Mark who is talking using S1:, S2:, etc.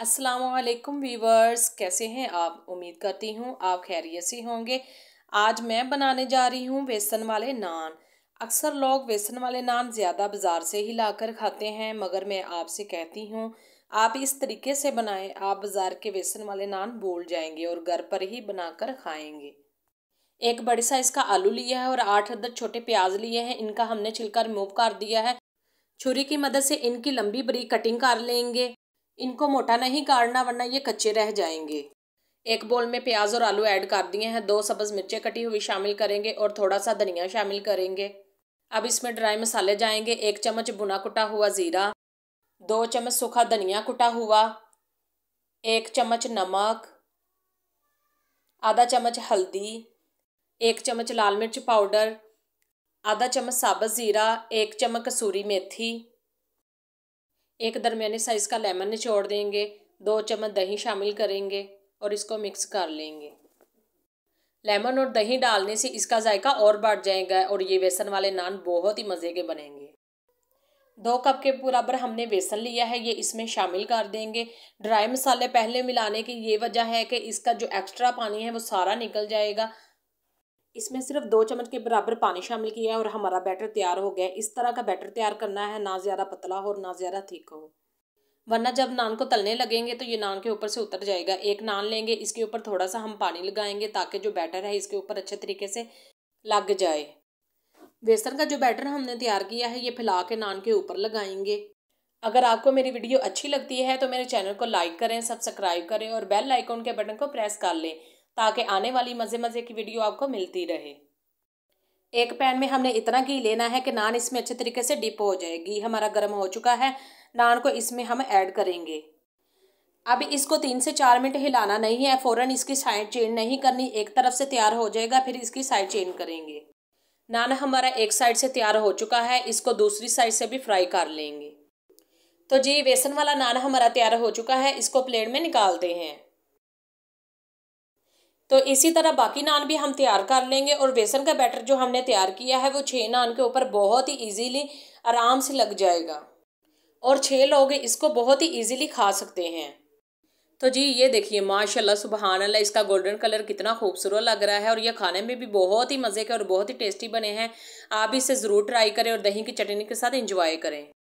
S1: अस्सलामुअलैकुम वीवर्स, कैसे हैं आप। उम्मीद करती हूँ आप खैरियत से होंगे। आज मैं बनाने जा रही हूँ बेसन वाले नान। अक्सर लोग बेसन वाले नान ज़्यादा बाज़ार से ही लाकर खाते हैं, मगर मैं आपसे कहती हूँ आप इस तरीके से बनाएं, आप बाज़ार के बेसन वाले नान भूल जाएंगे और घर पर ही बनाकर खाएंगे। एक बड़े साइज़ का आलू लिया है और 8 अदद छोटे प्याज लिए हैं। इनका हमने छिलका रिमूव कर दिया है। छुरी की मदद से इनकी लंबी बरीक कटिंग कर लेंगे। इनको मोटा नहीं काटना वरना ये कच्चे रह जाएंगे। एक बोल में प्याज और आलू ऐड कर दिए हैं। 2 सब्ज़ मिर्चें कटी हुई शामिल करेंगे और थोड़ा सा धनिया शामिल करेंगे। अब इसमें ड्राई मसाले जाएंगे। 1 चम्मच भुना कुटा हुआ ज़ीरा, 2 चम्मच सूखा धनिया कुटा हुआ, 1 चम्मच नमक, आधा चम्मच हल्दी, 1 चम्मच लाल मिर्च पाउडर, आधा चम्मच साबुत ज़ीरा, 1 चम्मच कसूरी मेथी, एक दरमियाने साइज़ का लेमन निचोड़ देंगे। 2 चम्मच दही शामिल करेंगे और इसको मिक्स कर लेंगे। लेमन और दही डालने से इसका जायका और बढ़ जाएगा और ये बेसन वाले नान बहुत ही मज़े के बनेंगे। 2 कप के बराबर हमने बेसन लिया है, ये इसमें शामिल कर देंगे। ड्राई मसाले पहले मिलाने की ये वजह है कि इसका जो एक्स्ट्रा पानी है वो सारा निकल जाएगा। इसमें सिर्फ 2 चम्मच के बराबर पानी शामिल किया है और हमारा बैटर तैयार हो गया। इस तरह का बैटर तैयार करना है, ना ज़्यादा पतला हो और ना ज़्यादा थिक हो, वरना जब नान को तलने लगेंगे तो ये नान के ऊपर से उतर जाएगा। एक नान लेंगे, इसके ऊपर थोड़ा सा हम पानी लगाएंगे ताकि जो बैटर है इसके ऊपर अच्छे तरीके से लग जाए। बेसन का जो बैटर हमने तैयार किया है ये फैला के नान के ऊपर लगाएंगे। अगर आपको मेरी वीडियो अच्छी लगती है तो मेरे चैनल को लाइक करें, सब्सक्राइब करें और बेल आइकन के बटन को प्रेस कर लें ताकि आने वाली मज़े मज़े की वीडियो आपको मिलती रहे। एक पैन में हमने इतना घी लेना है कि नान इसमें अच्छे तरीके से डिप हो जाए। घी हमारा गर्म हो चुका है। नान को इसमें हम ऐड करेंगे। अब इसको 3 से 4 मिनट हिलाना नहीं है, फ़ौरन इसकी साइड चेंज नहीं करनी। एक तरफ से तैयार हो जाएगा फिर इसकी साइड चेंज करेंगे। नान हमारा एक साइड से तैयार हो चुका है, इसको दूसरी साइड से भी फ्राई कर लेंगे। तो जी बेसन वाला नान हमारा तैयार हो चुका है, इसको प्लेट में निकालते हैं। तो इसी तरह बाकी नान भी हम तैयार कर लेंगे और बेसन का बैटर जो हमने तैयार किया है वो 6 नान के ऊपर बहुत ही इजीली आराम से लग जाएगा और 6 लोग इसको बहुत ही इजीली खा सकते हैं। तो जी ये देखिए माशाल्लाह सुबहान अल्लाह, इसका गोल्डन कलर कितना खूबसूरत लग रहा है और यह खाने में भी बहुत ही मज़े के और बहुत ही टेस्टी बने हैं। आप इसे ज़रूर ट्राई करें और दही की चटनी के साथ एंजॉय करें।